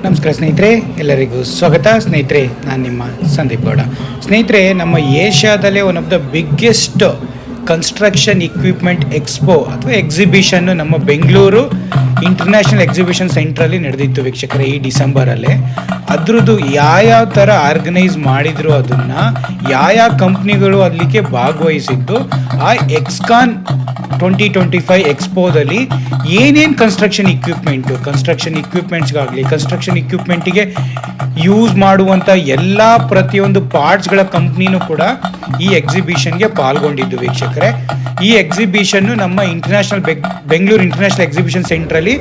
ನಮಸ್ಕಾರ ಸ್ನೇಹಿತರೆ, ಎಲ್ಲರಿಗೂ ಸ್ವಾಗತ. ಸ್ನೇಹಿತರೆ, ನಾನು ನಿಮ್ಮ ಸಂದೀಪ್ ಗೌಡ. ಸ್ನೇಹಿತರೆ, ನಮ್ಮ ಏಷ್ಯಾದಲ್ಲೇ one of the biggest construction equipment expo ಅಥವಾ ಎಕ್ಸಿಬಿಷನ್ನು ನಮ್ಮ ಬೆಂಗಳೂರು ಇಂಟರ್ನ್ಯಾಷನಲ್ ಎಕ್ಸಿಬಿಷನ್ ಸೆಂಟ್ರಲ್ಲಿ ನಡೆದಿತ್ತು ವೀಕ್ಷಕರೇ. ಈ ಡಿಸೆಂಬರಲ್ಲೇ ಅದ್ರದ್ದು ಯಾವ್ಯಾವ ಥರ ಆರ್ಗನೈಸ್ ಮಾಡಿದ್ರು, ಅದನ್ನು ಯಾವ ಕಂಪ್ನಿಗಳು ಅಲ್ಲಿಗೆ ಭಾಗವಹಿಸಿದ್ದು, ಆ ಎಕ್ಸ್ಕಾನ್ 2025 ಎಕ್ಸ್ಪೋದಲ್ಲಿ ಏನೇನು ಕನ್ಸ್ಟ್ರಕ್ಷನ್ ಇಕ್ವಿಪ್ಮೆಂಟ್ಸ್ಗಾಗಲಿ ಕನ್ಸ್ಟ್ರಕ್ಷನ್ ಇಕ್ವಿಪ್ಮೆಂಟಿಗೆ ಯೂಸ್ ಮಾಡುವಂಥ ಎಲ್ಲ ಪ್ರತಿಯೊಂದು ಪಾರ್ಟ್ಸ್ಗಳ ಕಂಪ್ನಿನೂ ಕೂಡ ಈ ಎಕ್ಸಿಬಿಷನ್ಗೆ ಪಾಲ್ಗೊಂಡಿದ್ದು ವೀಕ್ಷಕರೇ. ಈ ಎಕ್ಸಿಬಿಷನ್ನು ನಮ್ಮ ಬೆಂಗಳೂರು ಇಂಟರ್ನ್ಯಾಷನಲ್ ಎಕ್ಸಿಬಿಷನ್ ಸೆಂಟ್ರಲ್ಲಿ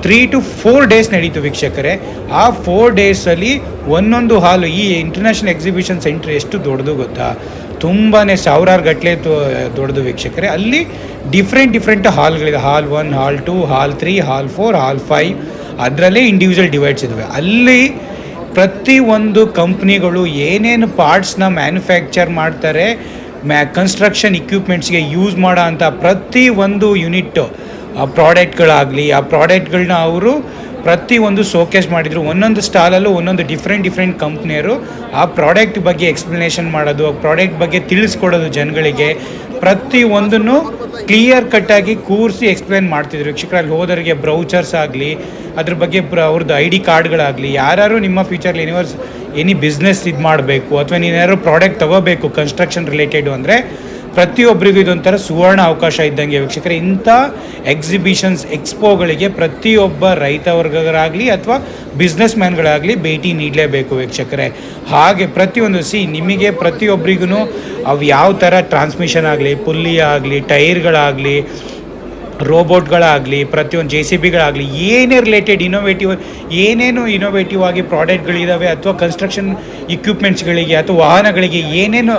3 to 4 ಡೇಸ್ ನಡೀತು ವೀಕ್ಷಕರೇ. ಆ 4 ಡೇಸಲ್ಲಿ ಒಂದೊಂದು ಹಾಲು, ಈ ಇಂಟರ್ನ್ಯಾಷನಲ್ ಎಕ್ಸಿಬಿಷನ್ ಸೆಂಟ್ರ್ ಎಷ್ಟು ದೊಡ್ಡದು ಗೊತ್ತಾ, ತುಂಬಾ ಸಾವಿರಾರು ಗಟ್ಟಲೆ ದೊಡ್ಡದು ವೀಕ್ಷಕರೇ. ಅಲ್ಲಿ ಡಿಫ್ರೆಂಟ್ ಹಾಲ್ಗಳಿದೆ. ಹಾಲ್ 1, ಹಾಲ್ 2, ಹಾಲ್ 3, ಹಾಲ್ 4, ಹಾಲ್ 5, ಅದರಲ್ಲೇ ಇಂಡಿವಿಜುವಲ್ ಡಿವೈಡ್ಸ್ ಇದ್ದಾವೆ. ಅಲ್ಲಿ ಪ್ರತಿಯೊಂದು ಕಂಪ್ನಿಗಳು ಏನೇನು ಪಾರ್ಟ್ಸ್ನ ಮ್ಯಾನುಫ್ಯಾಕ್ಚರ್ ಮಾಡ್ತಾರೆ, ಕನ್ಸ್ಟ್ರಕ್ಷನ್ ಇಕ್ವಿಪ್ಮೆಂಟ್ಸ್ಗೆ ಯೂಸ್ ಮಾಡೋ ಅಂಥ ಪ್ರತಿಯೊಂದು ಯೂನಿಟ್ ಪ್ರಾಡಕ್ಟ್ಗಳಾಗಲಿ, ಆ ಪ್ರಾಡಕ್ಟ್ಗಳನ್ನ ಅವರು ಪ್ರತಿಯೊಂದು ಶೋಕೇಸ್ ಮಾಡಿದರು. ಒಂದೊಂದು ಸ್ಟಾಲಲ್ಲೂ ಒಂದೊಂದು ಡಿಫ್ರೆಂಟ್ ಕಂಪ್ನಿಯರು ಆ ಪ್ರಾಡಕ್ಟ್ ಬಗ್ಗೆ ಎಕ್ಸ್ಪ್ಲನೇಷನ್ ಮಾಡೋದು, ಆ ಪ್ರಾಡಕ್ಟ್ ಬಗ್ಗೆ ತಿಳಿಸ್ಕೊಡೋದು ಜನಗಳಿಗೆ, ಪ್ರತಿಯೊಂದನ್ನು ಕ್ಲಿಯರ್ ಕಟ್ಟಾಗಿ ಕೂರಿಸಿ ಎಕ್ಸ್ಪ್ಲೇನ್ ಮಾಡ್ತಿದ್ರು ವೀಕ್ಷಕರು. ಅಲ್ಲಿ ಹೋದವರಿಗೆ ಬ್ರೌಚರ್ಸ್ ಆಗಲಿ, ಅದ್ರ ಬಗ್ಗೆ ಅವ್ರದ್ದು ID ಕಾರ್ಡ್ಗಳಾಗಲಿ, ಯಾರು ನಿಮ್ಮ ಫ್ಯೂಚರ್ ಎನಿ ಬಿಸ್ನೆಸ್ ಇದು ಮಾಡಬೇಕು ಅಥವಾ ನೀನೇನಾದ್ರು ಪ್ರಾಡಕ್ಟ್ ತೊಗೋಬೇಕು ಕನ್ಸ್ಟ್ರಕ್ಷನ್ ರಿಲೇಟೆಡು ಅಂದರೆ ಪ್ರತಿಯೊಬ್ಬರಿಗೂ ಇದೊಂಥರ ಸುವರ್ಣ ಅವಕಾಶ ಇದ್ದಂಗೆ ವೀಕ್ಷಕರೇ. ಇಂಥ ಎಕ್ಸಿಬಿಷನ್ಸ್ ಎಕ್ಸ್ಪೋಗಳಿಗೆ ಪ್ರತಿಯೊಬ್ಬ ರೈತ ವರ್ಗರಾಗಲಿ ಅಥವಾ ಬಿಸ್ನೆಸ್ ಮ್ಯಾನ್ಗಳಾಗಲಿ ಭೇಟಿ ನೀಡಲೇಬೇಕು ವೀಕ್ಷಕರೇ. ಹಾಗೆ ಪ್ರತಿಯೊಂದು ನಿಮಗೆ ಪ್ರತಿಯೊಬ್ಬರಿಗೂ ಅವು ಯಾವ ಥರ ಟ್ರಾನ್ಸ್ಮಿಷನ್ ಆಗಲಿ, ಪುಲ್ಲಿ ಆಗಲಿ, ಟೈರ್ಗಳಾಗಲಿ, ರೋಬೋಟ್ಗಳಾಗಲಿ, ಪ್ರತಿಯೊಂದು JCBಗಳಾಗಲಿ, ಏನೇ ರಿಲೇಟೆಡ್ ಏನೇನು ಇನೋವೇಟಿವ್ ಆಗಿ ಪ್ರಾಡಕ್ಟ್ಗಳಿದ್ದಾವೆ ಅಥವಾ ಕನ್ಸ್ಟ್ರಕ್ಷನ್ ಇಕ್ವಿಪ್ಮೆಂಟ್ಸ್ಗಳಿಗೆ ಅಥವಾ ವಾಹನಗಳಿಗೆ ಏನೇನು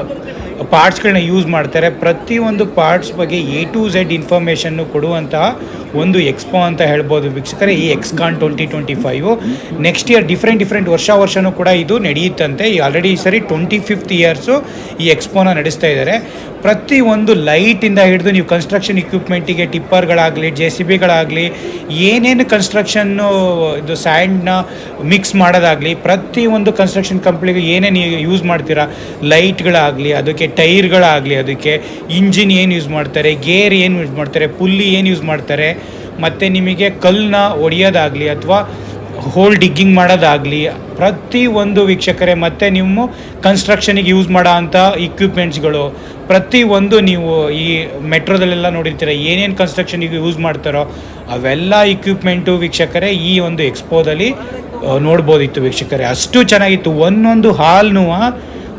ಪಾರ್ಟ್ಸ್ಗಳನ್ನ ಯೂಸ್ ಮಾಡ್ತಾರೆ, ಪ್ರತಿಯೊಂದು ಪಾರ್ಟ್ಸ್ ಬಗ್ಗೆ A to Z ಇನ್ಫಾರ್ಮೇಷನ್ನು ಕೊಡುವಂತಹ ಒಂದು ಎಕ್ಸ್ಪೋ ಅಂತ ಹೇಳ್ಬೋದು ವೀಕ್ಷಕರೇ. ಈ ಎಕ್ಸ್ಕಾನ್ 2025 ನೆಕ್ಸ್ಟ್ ಇಯರ್ ಡಿಫ್ರೆಂಟ್ ವರ್ಷನೂ ಕೂಡ ಇದು ನಡೆಯುತ್ತಂತೆ. ಆಲ್ರೆಡಿ ಈ ಸರಿ 25th ಇಯರ್ಸು ಈ ಎಕ್ಸ್ಪೋನ ನಡೆಸ್ತಾ ಇದ್ದಾರೆ. ಪ್ರತಿಯೊಂದು ಲೈಟಿಂದ ಹಿಡಿದು ನೀವು ಕನ್ಸ್ಟ್ರಕ್ಷನ್ ಇಕ್ವಿಪ್ಮೆಂಟಿಗೆ ಟಿಪ್ಪರ್ಗಳಾಗಲಿ, JCBಗಳಾಗಲಿ, ಏನೇನು ಕನ್ಸ್ಟ್ರಕ್ಷನ್ನು ಇದು ಸ್ಯಾಂಡ್ನ ಮಿಕ್ಸ್ ಮಾಡೋದಾಗಲಿ, ಪ್ರತಿಯೊಂದು ಕನ್ಸ್ಟ್ರಕ್ಷನ್ ಕಂಪ್ನಿಗೆ ಏನೇನು ಯೂಸ್ ಮಾಡ್ತೀರಾ, ಲೈಟ್ಗಳಾಗಲಿ, ಅದಕ್ಕೆ ಟೈರ್ಗಳಾಗಲಿ, ಅದಕ್ಕೆ ಇಂಜಿನ್ ಏನು ಯೂಸ್ ಮಾಡ್ತಾರೆ, ಗೇರ್ ಏನು ಯೂಸ್ ಮಾಡ್ತಾರೆ, ಪುಲ್ಲಿ ಏನು ಯೂಸ್ ಮಾಡ್ತಾರೆ, ಮತ್ತು ನಿಮಗೆ ಕಲ್ಲನ್ನ ಹೊಡೆಯೋದಾಗಲಿ ಅಥವಾ ಹೋಲ್ ಡಿಗ್ಗಿಂಗ್ ಮಾಡೋದಾಗಲಿ, ಪ್ರತಿಯೊಂದು ವೀಕ್ಷಕರೇ. ಮತ್ತು ನೀವು ಕನ್ಸ್ಟ್ರಕ್ಷನಿಗೆ ಯೂಸ್ ಮಾಡೋ ಅಂಥ ಇಕ್ವಿಪ್ಮೆಂಟ್ಸ್ಗಳು ಪ್ರತಿಯೊಂದು ನೀವು ಈ ಮೆಟ್ರೋದಲ್ಲೆಲ್ಲ ನೋಡಿರ್ತೀರ, ಏನೇನು ಕನ್ಸ್ಟ್ರಕ್ಷನಿಗೆ ಯೂಸ್ ಮಾಡ್ತಾರೋ ಅವೆಲ್ಲ ಇಕ್ವಿಪ್ಮೆಂಟು ವೀಕ್ಷಕರೇ ಈ ಒಂದು ಎಕ್ಸ್ಪೋದಲ್ಲಿ ನೋಡ್ಬೋದಿತ್ತು ವೀಕ್ಷಕರೇ. ಅಷ್ಟು ಚೆನ್ನಾಗಿತ್ತು. ಒಂದೊಂದು ಹಾಲ್ನೂ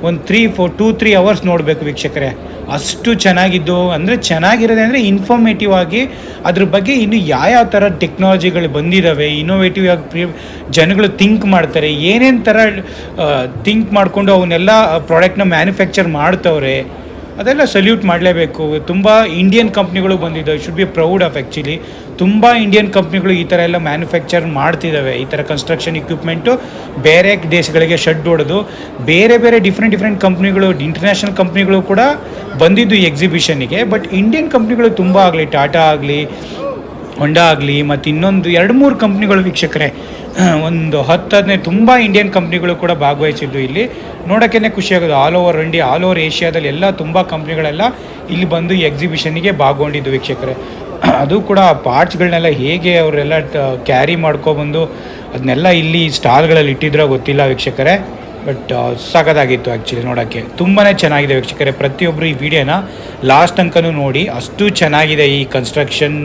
ಒಂದು 2-3 ಅವರ್ಸ್ ನೋಡಬೇಕು ವೀಕ್ಷಕರೇ. ಅಷ್ಟು ಚೆನ್ನಾಗಿದ್ದು ಅಂದರೆ ಚೆನ್ನಾಗಿರೋದೆ ಅಂದರೆ ಇನ್ಫಾರ್ಮೇಟಿವ್ ಆಗಿ ಅದ್ರ ಬಗ್ಗೆ ಇನ್ನು ಯಾವ ಥರ ಟೆಕ್ನಾಲಜಿಗಳು ಬಂದಿದ್ದಾವೆ, ಇನೋವೇಟಿವ್ ಆಗಿ ಜನಗಳು ಥಿಂಕ್ ಮಾಡ್ತಾರೆ, ಏನೇನು ಥರ ಥಿಂಕ್ ಮಾಡಿಕೊಂಡು ಅವನ್ನೆಲ್ಲ ಪ್ರಾಡಕ್ಟ್ನ ಮ್ಯಾನುಫ್ಯಾಕ್ಚರ್ ಮಾಡ್ತವ್ರೆ, ಅದೆಲ್ಲ ಸಲ್ಯೂಟ್ ಮಾಡಲೇಬೇಕು. ತುಂಬ ಇಂಡಿಯನ್ ಕಂಪ್ನಿಗಳು ಬಂದಿದ್ದಾವೆ. Should be proud of actually. ತುಂಬ ಇಂಡಿಯನ್ ಕಂಪ್ನಿಗಳು ಈ ಥರ ಎಲ್ಲ ಮ್ಯಾನುಫ್ಯಾಕ್ಚರ್ ಮಾಡ್ತಿದ್ದಾವೆ. ಈ ಥರ ಕನ್ಸ್ಟ್ರಕ್ಷನ್ ಇಕ್ವಿಪ್ಮೆಂಟು ಬೇರೆ ದೇಶಗಳಿಗೆ ಶೆಡ್ ಹೊಡೆದು ಬೇರೆ ಡಿಫ್ರೆಂಟ್ ಕಂಪ್ನಿಗಳು, ಇಂಟರ್ನ್ಯಾಷನಲ್ ಕಂಪ್ನಿಗಳು ಕೂಡ ಬಂದಿದ್ದು ಈ ಎಕ್ಸಿಬಿಷನ್ನಿಗೆ. ಬಟ್ ಇಂಡಿಯನ್ ಕಂಪ್ನಿಗಳು ತುಂಬ ಆಗಲಿ, ಟಾಟಾ ಆಗಲಿ, ಹೊಂಡಾ ಆಗಲಿ, ಮತ್ತು ಇನ್ನೊಂದು 2-3 ಕಂಪ್ನಿಗಳು ವೀಕ್ಷಕರೇ, ಒಂದು 10-15 ತುಂಬ ಇಂಡಿಯನ್ ಕಂಪ್ನಿಗಳು ಕೂಡ ಭಾಗವಹಿಸಿದ್ದು. ಇಲ್ಲಿ ನೋಡೋಕ್ಕೇ ಖುಷಿಯಾಗೋದು. ಆಲ್ ಓವರ್ ಏಷ್ಯಾದಲ್ಲಿ ಎಲ್ಲ ತುಂಬ ಕಂಪ್ನಿಗಳೆಲ್ಲ ಇಲ್ಲಿ ಬಂದು ಈ ಎಕ್ಸಿಬಿಷನ್ನಿಗೆ ಭಾಗಗೊಂಡಿದ್ದು ವೀಕ್ಷಕರೇ. ಅದು ಕೂಡ ಪಾರ್ಟ್ಸ್ಗಳನ್ನೆಲ್ಲ ಹೇಗೆ ಅವರೆಲ್ಲ ಕ್ಯಾರಿ ಮಾಡ್ಕೊಬಂದು ಅದನ್ನೆಲ್ಲ ಇಲ್ಲಿ ಸ್ಟಾಲ್ಗಳಲ್ಲಿ ಇಟ್ಟಿದ್ರೋ ಗೊತ್ತಿಲ್ಲ ವೀಕ್ಷಕರೇ. ಬಟ್ ಸಖತ್ತಾಗಿತ್ತು ಆ್ಯಕ್ಚುಲಿ ನೋಡೋಕ್ಕೆ. ತುಂಬಾ ಚೆನ್ನಾಗಿದೆ ವೀಕ್ಷಕರೇ. ಪ್ರತಿಯೊಬ್ಬರು ಈ ವಿಡಿಯೋನ ಲಾಸ್ಟ್ ತನಕನೂ ನೋಡಿ. ಅಷ್ಟು ಚೆನ್ನಾಗಿದೆ ಈ ಕನ್ಸ್ಟ್ರಕ್ಷನ್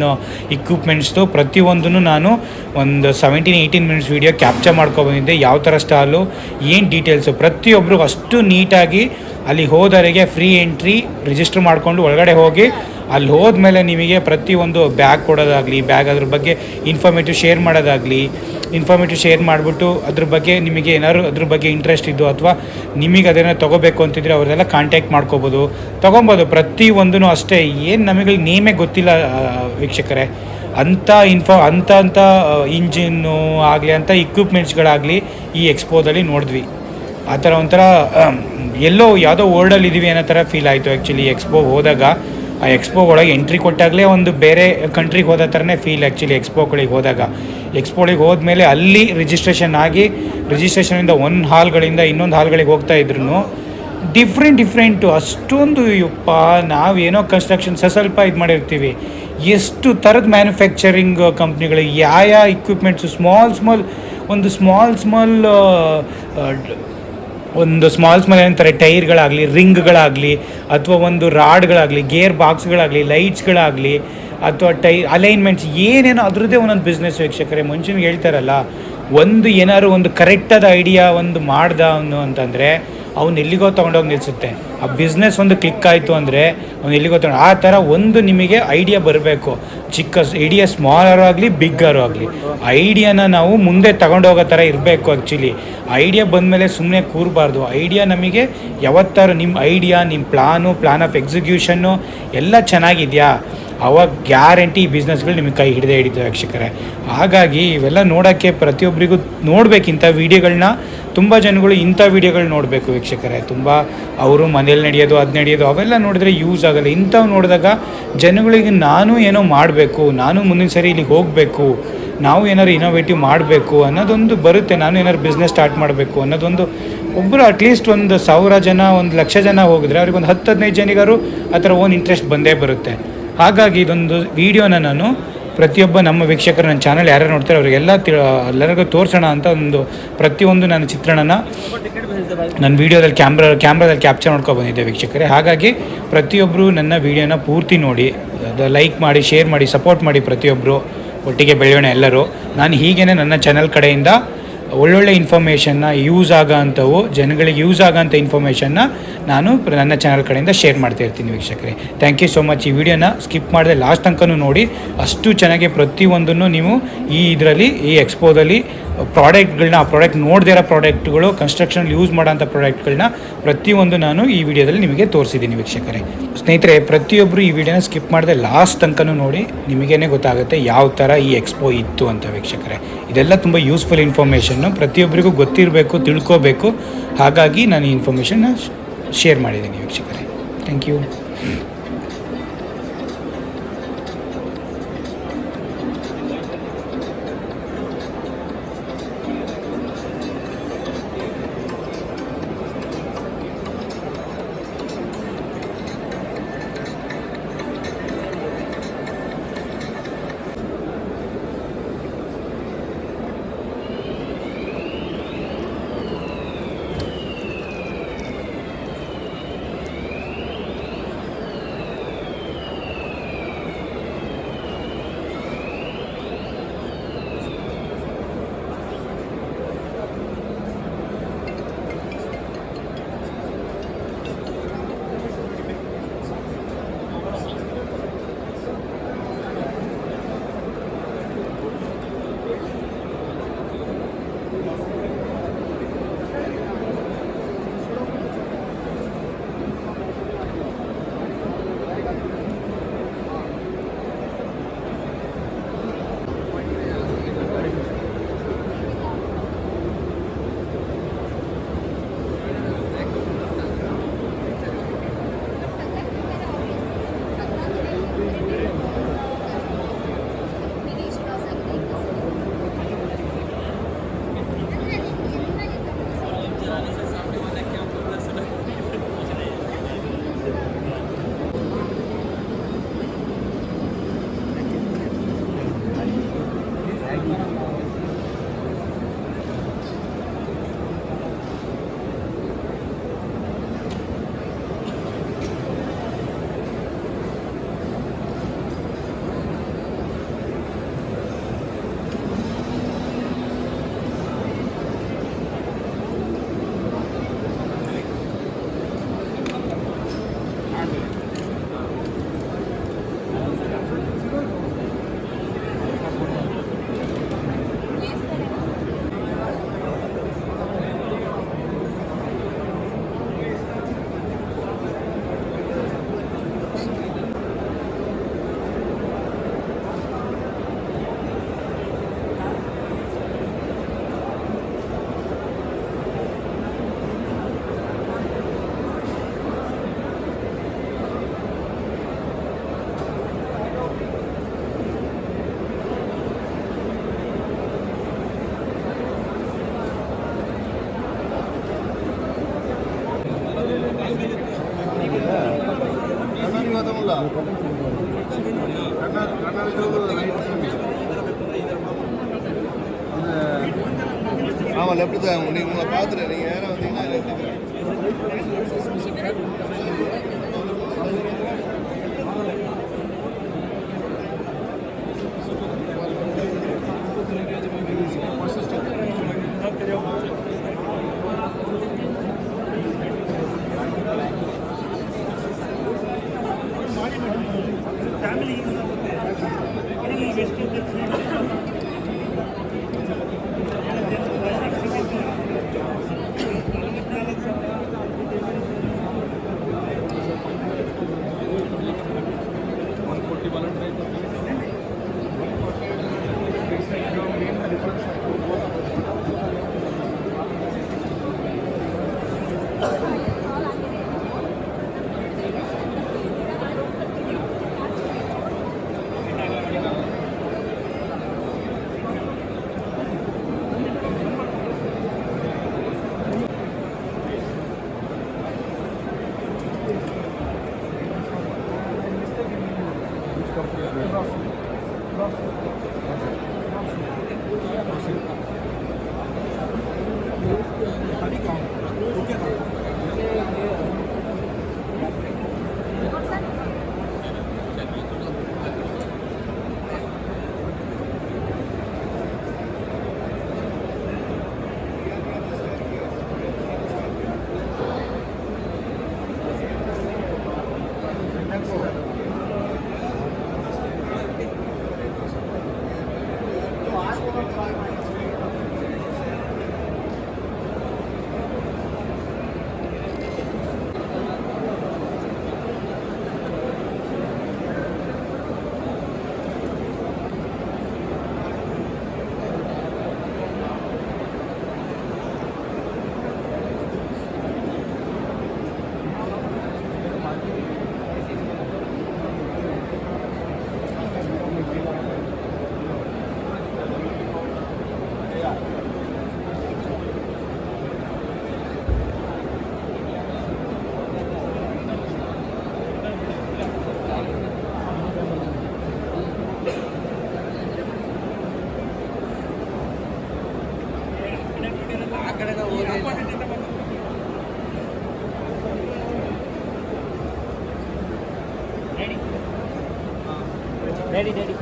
ಇಕ್ವಿಪ್ಮೆಂಟ್ಸ್ದು. ಪ್ರತಿಯೊಂದನ್ನು ನಾನು ಒಂದು 17-18 ಮಿನಿಟ್ಸ್ ವೀಡಿಯೋ ಕ್ಯಾಪ್ಚರ್ ಮಾಡ್ಕೊಬಂದಿದ್ದೆ. ಯಾವ ಥರ ಸ್ಟಾಲು, ಏನು ಡೀಟೇಲ್ಸು, ಪ್ರತಿಯೊಬ್ಬರು ಅಷ್ಟು ನೀಟಾಗಿ ಅಲ್ಲಿ ಹೋದವರಿಗೆ ಫ್ರೀ ಎಂಟ್ರಿ ರಿಜಿಸ್ಟರ್ ಮಾಡಿಕೊಂಡು ಒಳಗಡೆ ಹೋಗಿ ಅಲ್ಲಿ ಹೋದ್ಮೇಲೆ ನಿಮಗೆ ಪ್ರತಿಯೊಂದು ಬ್ಯಾಗ್ ಕೊಡೋದಾಗಲಿ, ಅದ್ರ ಬಗ್ಗೆ ಇನ್ಫಾರ್ಮೇಟಿವ್ ಶೇರ್ ಮಾಡಿಬಿಟ್ಟು ಅದ್ರ ಬಗ್ಗೆ ನಿಮಗೆ ಏನಾದ್ರು ಅದ್ರ ಬಗ್ಗೆ ಇಂಟ್ರೆಸ್ಟ್ ಇದ್ದು ಅಥವಾ ನಿಮಗೆ ಅದನ್ನು ತೊಗೋಬೇಕು ಅಂತಿದ್ರೆ ಅವರೆಲ್ಲ ಕಾಂಟ್ಯಾಕ್ಟ್ ತೊಗೊಬೋದು. ಪ್ರತಿಯೊಂದೂ ಅಷ್ಟೇ. ಏನು ನಮಗೆ ನೇಮೇ ಗೊತ್ತಿಲ್ಲ ವೀಕ್ಷಕರೇ. ಅಂಥ ಇಂಜಿನ್ನು ಆಗಲಿ, ಅಂಥ ಇಕ್ವಿಪ್ಮೆಂಟ್ಸ್ಗಳಾಗಲಿ ಈ ಎಕ್ಸ್ಪೋದಲ್ಲಿ ನೋಡಿದ್ವಿ. ಆ ಥರ ಒಂಥರ ಎಲ್ಲೋ ಯಾವುದೋ ವರ್ಲ್ಡಲ್ಲಿ ಇದ್ದೀವಿ ಅನ್ನೋ ಥರ ಫೀಲ್ ಆಯಿತು ಆ್ಯಕ್ಚುಲಿ ಎಕ್ಸ್ಪೋ ಹೋದಾಗ. ಆ ಎಕ್ಸ್ಪೋ ಒಳಗೆ ಎಂಟ್ರಿ ಕೊಟ್ಟಾಗಲೇ ಒಂದು ಬೇರೆ ಕಂಟ್ರಿಗೆ ಹೋದ ಥರನೇ ಫೀಲ್ ಆ್ಯಕ್ಚುಲಿ ಎಕ್ಸ್ಪೋಗಳಿಗೆ ಹೋದಾಗ. ಎಕ್ಸ್ಪೋಳಿಗೆ ಹೋದ್ಮೇಲೆ ಅಲ್ಲಿ ರಿಜಿಸ್ಟ್ರೇಷನ್ ಆಗಿ ರಿಜಿಸ್ಟ್ರೇಷನಿಂದ ಒಂದು ಹಾಲ್ಗಳಿಂದ ಇನ್ನೊಂದು ಹಾಲ್ಗಳಿಗೆ ಹೋಗ್ತಾ ಇದ್ರು ಡಿಫ್ರೆಂಟು ಅಷ್ಟೊಂದು ಯಪ್ಪ ನಾವೇನೋ ಕನ್ಸ್ಟ್ರಕ್ಷನ್ ಸ್ವಲ್ಪ ಇದು ಮಾಡಿರ್ತೀವಿ, ಎಷ್ಟು ಥರದ ಮ್ಯಾನುಫ್ಯಾಕ್ಚರಿಂಗ್ ಕಂಪ್ನಿಗಳು ಯಾವ ಇಕ್ವಿಪ್ಮೆಂಟ್ಸು ಸ್ಮಾಲ್ ಏನಂತಾರೆ ಟೈರ್ಗಳಾಗಲಿ, ರಿಂಗ್ಗಳಾಗಲಿ, ಅಥವಾ ಒಂದು ರಾಡ್ಗಳಾಗಲಿ, ಗೇರ್ ಬಾಕ್ಸ್ಗಳಾಗಲಿ, ಲೈಟ್ಸ್ಗಳಾಗಲಿ, ಅಥವಾ ಅಲೈನ್ಮೆಂಟ್ಸ್ ಏನೇನೋ ಅದರದ್ದೇ ಒಂದೊಂದು ಬಿಸ್ನೆಸ್ ವೀಕ್ಷಕರೇ. ಮನುಷ್ಯನಿಗೆ ಹೇಳ್ತಾರಲ್ಲ, ಏನಾದ್ರು ಒಂದು ಕರೆಕ್ಟಾದ ಐಡಿಯಾ ಮಾಡ್ದ ಅವನು ಅಂತಂದರೆ ಅವ್ನು ಎಲ್ಲಿಗೋ ತೊಗೊಂಡೋಗಿ ನಿಲ್ಲಿಸುತ್ತೆ. ಆ ಬಿಸ್ನೆಸ್ ಒಂದು ಕ್ಲಿಕ್ ಆಯಿತು ಅಂದರೆ ಅವ್ನು ಎಲ್ಲಿಗೋ ತೊಗೊಂಡು ಆ ಥರ ನಿಮಗೆ ಐಡಿಯಾ ಬರಬೇಕು. ಐಡಿಯಾ ಸ್ಮಾಲರು ಆಗಲಿ ಬಿಗ್ಗರು ಆಗಲಿ, ಐಡಿಯಾನ ನಾವು ಮುಂದೆ ತಗೊಂಡೋಗೋ ಥರ ಇರಬೇಕು. ಆ್ಯಕ್ಚುಲಿ ಐಡಿಯಾ ಬಂದಮೇಲೆ ಸುಮ್ಮನೆ ಕೂರಬಾರ್ದು. ಐಡಿಯಾ ನಮಗೆ ಯಾವತ್ತಾರು ನಿಮ್ಮ ಐಡಿಯಾ, ನಿಮ್ಮ ಪ್ಲಾನ್ ಆಫ್ ಎಕ್ಸಿಕ್ಯೂಷನ್ನು ಎಲ್ಲ ಚೆನ್ನಾಗಿದೆಯಾ, ಅವಾಗ ಗ್ಯಾರಂಟಿ ಈ ಬಿಸ್ನೆಸ್ಗಳು ನಿಮಗೆ ಕೈ ಹಿಡಿದೇ ವೀಕ್ಷಕರೇ. ಹಾಗಾಗಿ ಇವೆಲ್ಲ ನೋಡೋಕ್ಕೆ ಪ್ರತಿಯೊಬ್ಬರಿಗೂ ನೋಡಬೇಕು. ಇಂಥ ವೀಡಿಯೋಗಳನ್ನ ತುಂಬ ಜನಗಳು ಇಂಥ ವೀಡಿಯೋಗಳು ನೋಡಬೇಕು ವೀಕ್ಷಕರೇ. ತುಂಬ ಅವರು ಮನೇಲಿ ನಡೆಯೋದು ಅವೆಲ್ಲ ನೋಡಿದ್ರೆ ಯೂಸ್ ಆಗೋಲ್ಲ. ಇಂಥವು ನೋಡಿದಾಗ ಜನಗಳಿಗೆ ನಾನು ಏನೋ ಮಾಡಬೇಕು, ನಾನು ಮುಂದಿನ ಸರಿ ಇಲ್ಲಿಗೆ ಹೋಗಬೇಕು, ನಾವು ಏನಾದ್ರು ಇನೋವೇಟಿವ್ ಮಾಡಬೇಕು ಅನ್ನೋದೊಂದು ಬರುತ್ತೆ. ನಾನು ಏನಾದ್ರು ಬಿಸ್ನೆಸ್ ಸ್ಟಾರ್ಟ್ ಮಾಡಬೇಕು ಅನ್ನೋದೊಂದು ಒಬ್ಬರು ಅಟ್ಲೀಸ್ಟ್ 1,000 ಜನ 1,00,000 ಜನ ಹೋಗಿದ್ರೆ ಅವ್ರಿಗೆ ಒಂದು 10-15 ಜನಿಗಾರು ಆ ಥರ ಓನ್ ಇಂಟ್ರೆಸ್ಟ್ ಬಂದೇ ಬರುತ್ತೆ. ಹಾಗಾಗಿ ಇದೊಂದು ವೀಡಿಯೋನ ನಾನು ಪ್ರತಿಯೊಬ್ಬ ನಮ್ಮ ವೀಕ್ಷಕರು ನನ್ನ ಚಾನಲ್ ಯಾರ್ಯಾರು ನೋಡ್ತಾರೆ ಎಲ್ಲರಿಗೂ ತೋರಿಸೋಣ ಅಂತ ಪ್ರತಿಯೊಂದು ನನ್ನ ಚಿತ್ರಣನ ನನ್ನ ವೀಡಿಯೋದಲ್ಲಿ ಕ್ಯಾಮ್ರಾದಲ್ಲಿ ಕ್ಯಾಪ್ಚರ್ ಮಾಡ್ಕೊಂಡು ಬಂದಿದ್ದೆ ವೀಕ್ಷಕರೇ. ಹಾಗಾಗಿ ಪ್ರತಿಯೊಬ್ಬರು ನನ್ನ ವೀಡಿಯೋನ ಪೂರ್ತಿ ನೋಡಿ, ಲೈಕ್ ಮಾಡಿ, ಶೇರ್ ಮಾಡಿ, ಸಪೋರ್ಟ್ ಮಾಡಿ. ಪ್ರತಿಯೊಬ್ಬರು ಒಟ್ಟಿಗೆ ಬೆಳೆಯೋಣ ಎಲ್ಲರೂ. ನಾನು ಹೀಗೇ ನನ್ನ ಚಾನಲ್ ಕಡೆಯಿಂದ ಒಳ್ಳೊಳ್ಳೆ ಇನ್ಫಾರ್ಮೇಷನ್ನ ಜನಗಳಿಗೆ ಯೂಸ್ ಆಗೋಂಥ ಇನ್ಫಾರ್ಮೇಷನ್ನ ನಾನು ನನ್ನ ಚಾನಲ್ ಕಡೆಯಿಂದ ಶೇರ್ ಮಾಡ್ತಾ ಇರ್ತೀನಿ ವೀಕ್ಷಕರೇ. Thank you so much. ಈ ವಿಡಿಯೋನ ಸ್ಕಿಪ್ ಮಾಡಿದೆ ಲಾಸ್ಟ್ ತನಕನೂ ನೋಡಿ. ಅಷ್ಟು ಚೆನ್ನಾಗಿ ಪ್ರತಿಯೊಂದನ್ನು ನೀವು ಈ ಎಕ್ಸ್ಪೋದಲ್ಲಿ ಪ್ರಾಡಕ್ಟ್ಗಳನ್ನ, ಆ ಪ್ರಾಡಕ್ಟ್ ನೋಡದೇ ಇರೋ ಪ್ರಾಡಕ್ಟ್ಗಳು, ಕನ್ಸ್ಟ್ರಕ್ಷನಲ್ಲಿ ಯೂಸ್ ಮಾಡೋಂಥ ಪ್ರಾಡಕ್ಟ್ಗಳನ್ನ ಪ್ರತಿಯೊಂದು ನಾನು ಈ ವಿಡಿಯೋದಲ್ಲಿ ನಿಮಗೆ ತೋರಿಸಿದ್ದೀನಿ ವೀಕ್ಷಕರೇ. ಸ್ನೇಹಿತರೆ, ಪ್ರತಿಯೊಬ್ಬರು ಈ ವಿಡಿಯೋನ ಸ್ಕಿಪ್ ಮಾಡಿದೆ ಲಾಸ್ಟ್ ತನಕನೂ ನೋಡಿ, ನಿಮಗೇನೆ ಗೊತ್ತಾಗುತ್ತೆ ಯಾವ ಥರ ಈ ಎಕ್ಸ್ಪೋ ಇತ್ತು ಅಂತ ವೀಕ್ಷಕರೇ. ಇದೆಲ್ಲ ತುಂಬ ಯೂಸ್ಫುಲ್ ಇನ್ಫಾರ್ಮೇಷನ್ನು, ಪ್ರತಿಯೊಬ್ಬರಿಗೂ ಗೊತ್ತಿರಬೇಕು, ತಿಳ್ಕೋಬೇಕು. ಹಾಗಾಗಿ ನಾನು ಈ ಇನ್ಫಾರ್ಮೇಷನ್ನ ಶೇರ್ ಮಾಡಿದ್ದೀನಿ ವೀಕ್ಷಕರೇ. Thank you. ஆமாம் லெஃப்ட் தான். நீங்கள் உங்களை பார்த்துட்டு நீங்கள் நேராக வந்தீங்கன்னா லெஃப்ட். Ready, ready.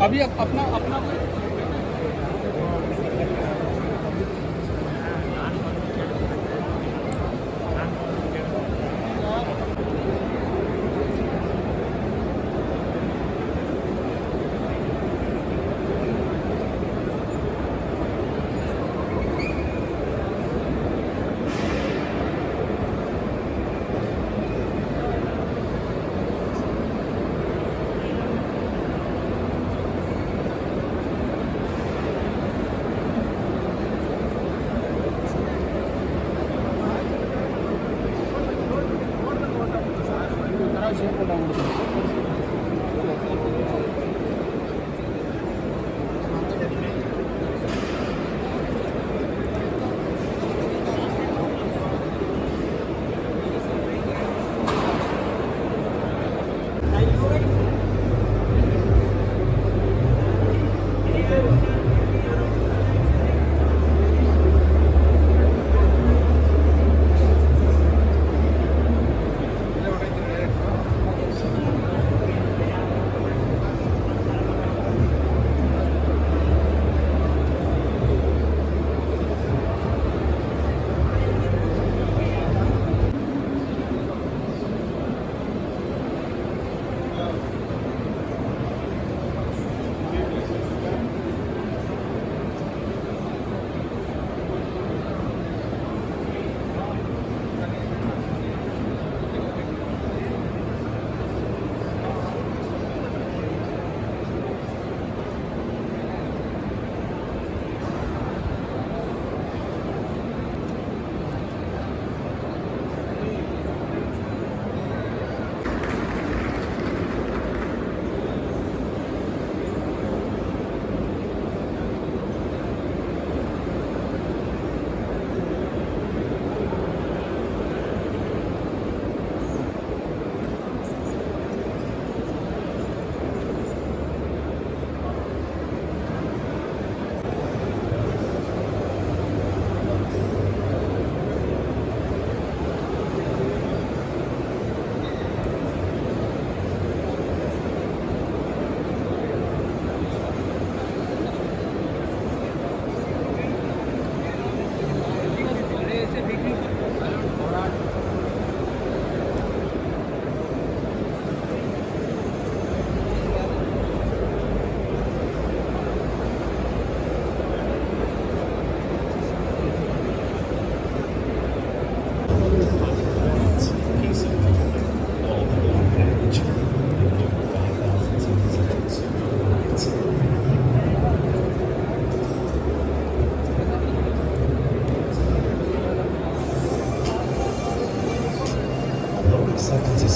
अभी अपना अपना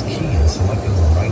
is key in selecting the right